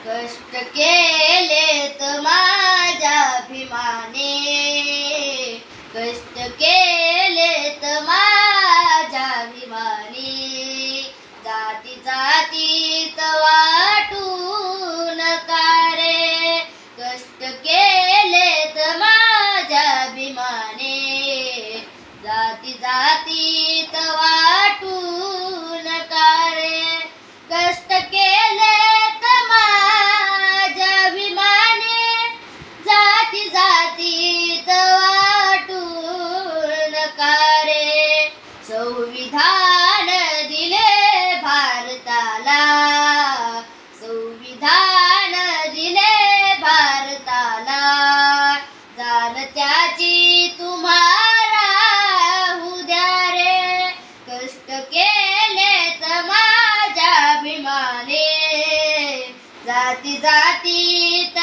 कष्ट केलेत माझ्या अभिमाने, कष्ट केलेत माझ्या अभिमाने, जाती जातीत वाटून का रे, कष्ट केलेत माझ्या अभिमाने, जाती जातीत वाटून का रे, कष्ट केलेत माझ्या अभिमाने, जाती जातीत वाटून का रे, संविधान दिले भारताला, संविधान दिले भारताला, जाण त्याची तुम्हाला होऊ द्या रे, कष्ट केलेत माझ्या अभिमाने, जाती जातीत